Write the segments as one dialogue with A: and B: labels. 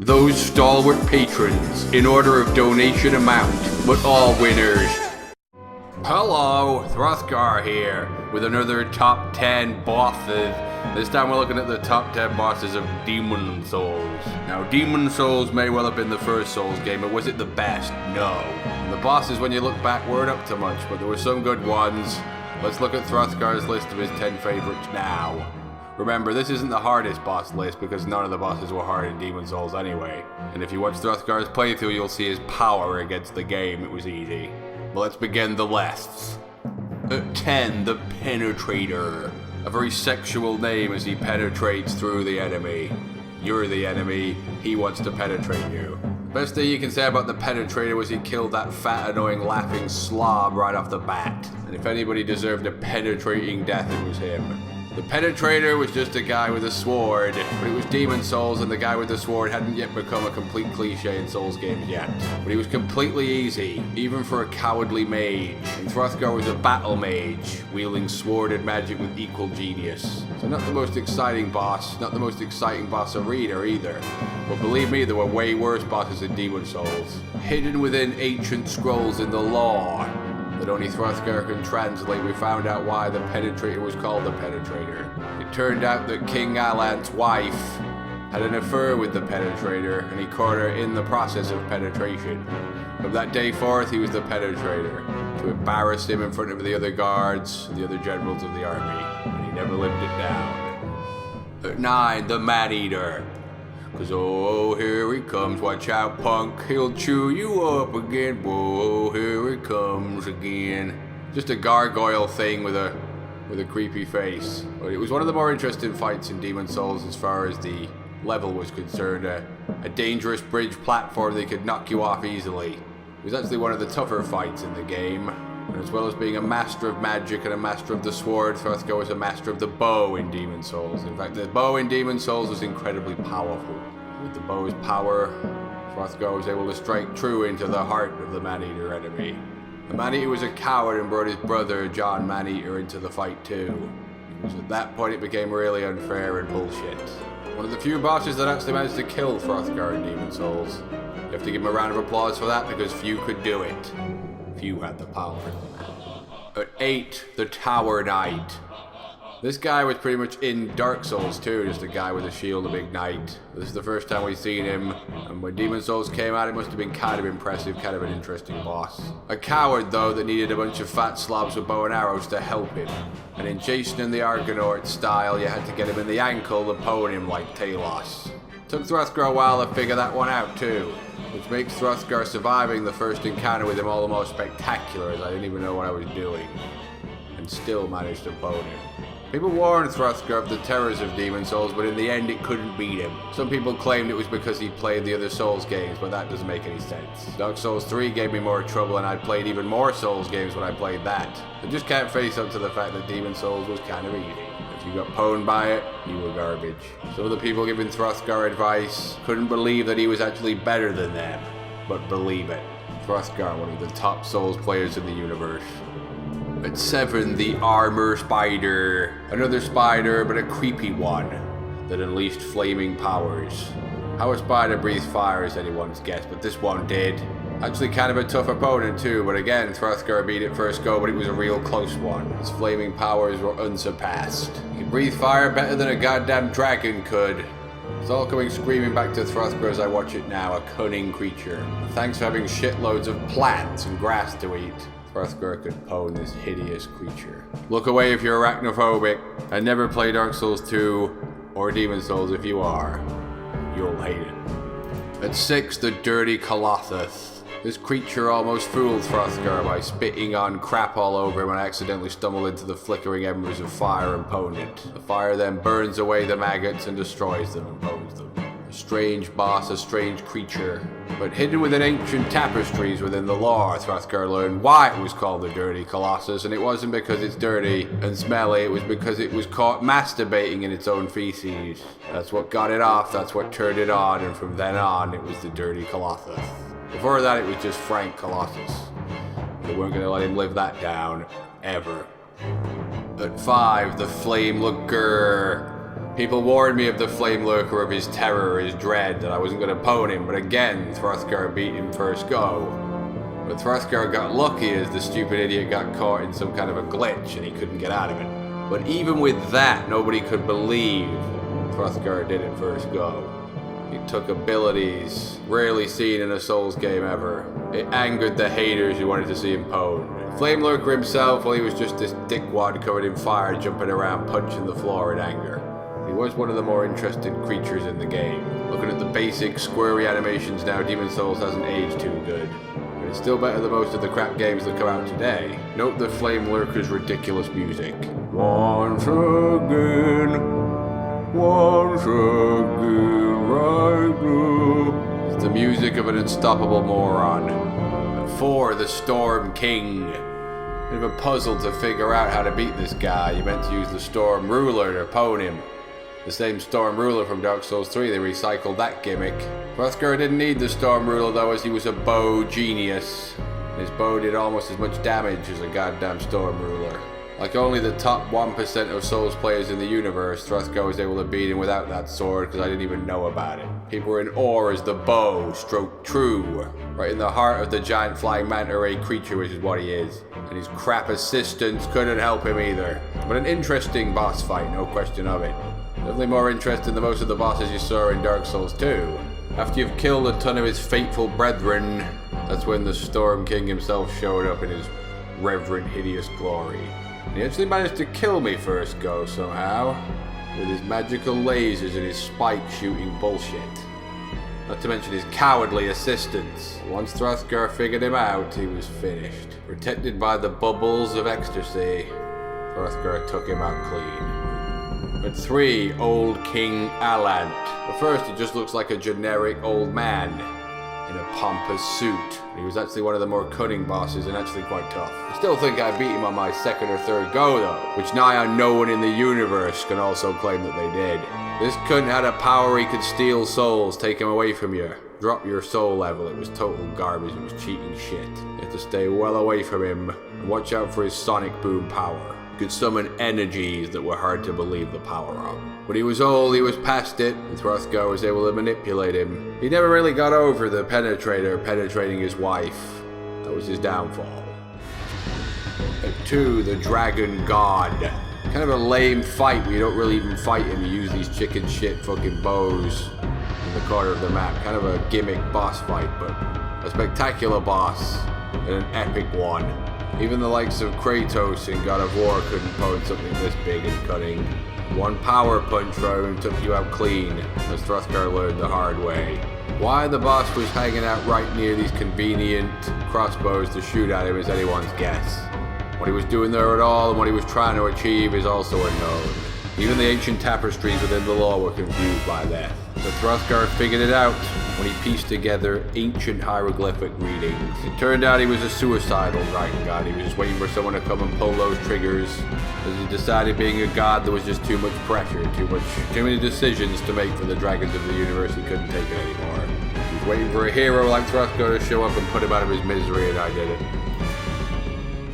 A: Those stalwart patrons, in order of donation amount, but all winners. Hello, Throthgar here, with another top 10 bosses. This time we're looking at the top 10 bosses of Demon Souls. Now, Demon Souls may well have been the first Souls game, but was it the best? No. And the bosses, when you look back, weren't up to much, but there were some good ones. Let's look at Throthgar's list of his 10 favorites now. Remember, this isn't the hardest boss list because none of the bosses were hard in Demon Souls anyway. And if you watch Throthgar's playthrough, you'll see his power against the game. It was easy. But let's begin the lists. At 10, the Penetrator. A very sexual name as he penetrates through the enemy. You're the enemy, he wants to penetrate you. The best thing you can say about the Penetrator was he killed that fat, annoying, laughing slob right off the bat. And if anybody deserved a penetrating death, it was him. The Penetrator was just a guy with a sword, but it was Demon Souls and the guy with the sword hadn't yet become a complete cliche in Souls games yet. But he was completely easy, even for a cowardly mage. And Throthgar was a battle mage, wielding sword and magic with equal genius. So not the most exciting boss, not the most exciting boss arena either. But believe me, there were way worse bosses in Demon Souls. Hidden within ancient scrolls in the lore that only Throthgar can translate, we found out why the Penetrator was called the Penetrator. It turned out that King Alant's wife had an affair with the Penetrator, and he caught her in the process of penetration. From that day forth, he was the Penetrator, to embarrass him in front of the other guards and the other generals of the army, and he never lived it down. At 9, the Man-Eater. Cause oh, here he comes, watch out punk, he'll chew you up again. Whoa, here he comes again. Just a gargoyle thing with a creepy face. But it was one of the more interesting fights in Demon Souls as far as the level was concerned. A dangerous bridge platform that could knock you off easily. It was actually one of the tougher fights in the game. And as well as being a master of magic and a master of the sword, Throthgar was a master of the bow in Demon Souls. In fact, the bow in Demon Souls was incredibly powerful. With the bow's power, Throthgar was able to strike true into the heart of the Man-Eater enemy. The Man-Eater was a coward and brought his brother, John Man-Eater, into the fight too. It was at that point it became really unfair and bullshit. One of the few bosses that actually managed to kill Throthgar in Demon Souls. You have to give him a round of applause for that because few could do it. Few had the power. At 8, the Tower Knight. This guy was pretty much in Dark Souls too, just a guy with a shield of ignite. This is the first time we've seen him, and when Demon Souls came out, it must have been kind of impressive, kind of an interesting boss. A coward though that needed a bunch of fat slobs with bow and arrows to help him. And in Jason and the Argonaut style, you had to get him in the ankle to pwn him like Talos. Took Throthgar a while to figure that one out too, which makes Throthgar surviving the first encounter with him all the more spectacular, as I didn't even know what I was doing, and still managed to pwn him. People warned Throthgar of the terrors of Demon Souls, but in the end it couldn't beat him. Some people claimed it was because he played the other Souls games, but that doesn't make any sense. Dark Souls 3 gave me more trouble, and I played even more Souls games when I played that. I just can't face up to the fact that Demon Souls was kind of easy. If you got pwned by it, you were garbage. Some of the people giving Throthgar advice couldn't believe that he was actually better than them, but believe it. Throthgar, one of the top Souls players in the universe. At 7, the Armor Spider. Another spider, but a creepy one that unleashed flaming powers. How a spider breathes fire is anyone's guess, but this one did. Actually kind of a tough opponent too, but again, Throthgar beat it first go, but it was a real close one. His flaming powers were unsurpassed. He could breathe fire better than a goddamn dragon could. It's all coming screaming back to Throthgar as I watch it now, a cunning creature. Thanks for having shitloads of plants and grass to eat, Throthgar could pwn this hideous creature. Look away if you're arachnophobic, and never play Dark Souls 2 or Demon Souls if you are. You'll hate it. At 6, the Dirty Colossus. This creature almost fooled Throthgar by spitting on crap all over him and accidentally stumbled into the flickering embers of fire and pwned it. The fire then burns away the maggots and destroys them and pwns them. A strange boss, a strange creature. But hidden within ancient tapestries within the lore, Throthgar learned why it was called the Dirty Colossus, and it wasn't because it's dirty and smelly, it was because it was caught masturbating in its own feces. That's what got it off, that's what turned it on, and from then on, it was the Dirty Colossus. Before that, it was just Frank Colossus. They weren't going to let him live that down, ever. At 5, the Flamelooker. People warned me of the Flamelooker, of his terror, his dread, that I wasn't going to pwn him, but again, Throthgar beat him first go. But Throthgar got lucky as the stupid idiot got caught in some kind of a glitch and he couldn't get out of it. But even with that, nobody could believe Throthgar did it first go. He took abilities rarely seen in a Souls game ever. It angered the haters who wanted to see him pwned. Flamelooker himself, well, he was just this dickwad covered in fire, jumping around, punching the floor in anger. He was one of the more interesting creatures in the game. Looking at the basic squirry animations now, Demon Souls hasn't aged too good. But it's still better than most of the crap games that come out today. Note the Flamelooker's ridiculous music. Once again, right now. It's the music of an unstoppable moron. But 4, the Storm King. Bit of a puzzle to figure out how to beat this guy. You meant to use the Storm Ruler to pwn him. The same Storm Ruler from Dark Souls 3, they recycled that gimmick. Throthgar didn't need the Storm Ruler though, as he was a bow genius. And his bow did almost as much damage as a goddamn Storm Ruler. Like only the top 1% of Souls players in the universe, Throthgar was able to beat him without that sword because I didn't even know about it. People were in awe as the bow stroked true, right in the heart of the giant flying manta ray creature, which is what he is. And his crap assistants couldn't help him either. But an interesting boss fight, no question of it. Definitely more interesting than most of the bosses you saw in Dark Souls 2. After you've killed a ton of his faithful brethren, that's when the Storm King himself showed up in his reverent, hideous glory. And he actually managed to kill me first go somehow, with his magical lasers and his spike-shooting bullshit. Not to mention his cowardly assistants. Once Throthgar figured him out, he was finished. Protected by the bubbles of ecstasy, Throthgar took him out clean. At 3, Old King Allant. At first, he just looks like a generic old man in a pompous suit. He was actually one of the more cunning bosses and actually quite tough. I still think I beat him on my 2nd or 3rd go though, which nigh on no one in the universe can also claim that they did. This cunt had a power he could steal souls, take him away from you, drop your soul level. It was total garbage, it was cheating shit. You had to stay well away from him and watch out for his sonic boom power. Could summon energies that were hard to believe the power of. But he was old, he was past it, and Throthgar was able to manipulate him. He never really got over the Penetrator penetrating his wife. That was his downfall. At 2, the Dragon God. Kind of a lame fight where you don't really even fight him. You use these chicken shit fucking bows in the corner of the map. Kind of a gimmick boss fight, but a spectacular boss and an epic one. Even the likes of Kratos in God of War couldn't pwn something this big and cunning. One power punch from him took you out clean, as Throthgar learned the hard way. Why the boss was hanging out right near these convenient crossbows to shoot at him is anyone's guess. What he was doing there at all and what he was trying to achieve is also unknown. Even the ancient tapestries within the law were confused by that. But Throthgar figured it out when he pieced together ancient hieroglyphic readings. It turned out he was a suicidal dragon god. He was just waiting for someone to come and pull those triggers. As he decided being a god, there was just too much pressure, too many decisions to make for the dragons of the universe. He couldn't take it anymore. He was waiting for a hero like Throthgar to show up and put him out of his misery, and I did it.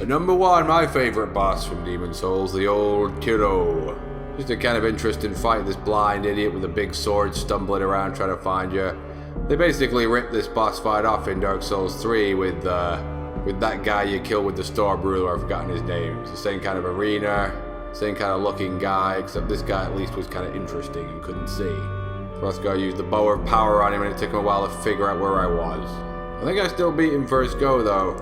A: At number 1, my favorite boss from Demon Souls, the old Tyro. Just a kind of interesting fight, this blind idiot with a big sword stumbling around trying to find you. They basically ripped this boss fight off in Dark Souls 3 with that guy you kill with the Storm Ruler. I've forgotten his name. It's the same kind of arena, same kind of looking guy, except this guy at least was kind of interesting and couldn't see. Throthgar used the bow of power on him and it took him a while to figure out where I was. I think I still beat him first go though,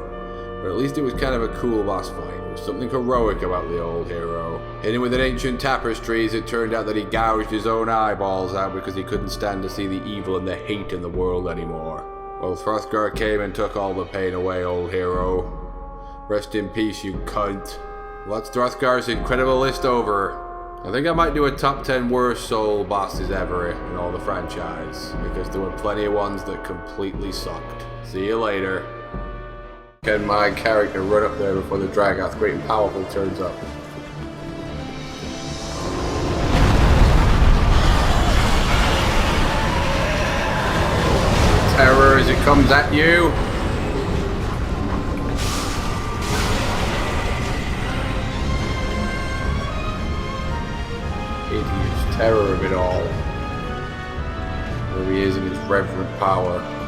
A: but at least it was kind of a cool boss fight. There was something heroic about the old hero. Hitting with an ancient tapestries, it turned out that he gouged his own eyeballs out because he couldn't stand to see the evil and the hate in the world anymore. Well, Throthgar came and took all the pain away, old hero. Rest in peace, you cunt. Well, that's Throthgar's incredible list over. I think I might do a top 10 worst soul bosses ever in all the franchise, because there were plenty of ones that completely sucked. See you later. Can my character run up there before the Dragoth Great and Powerful turns up? Terror as it comes at you. Idiot. terror of it all. There he is in his reverent power.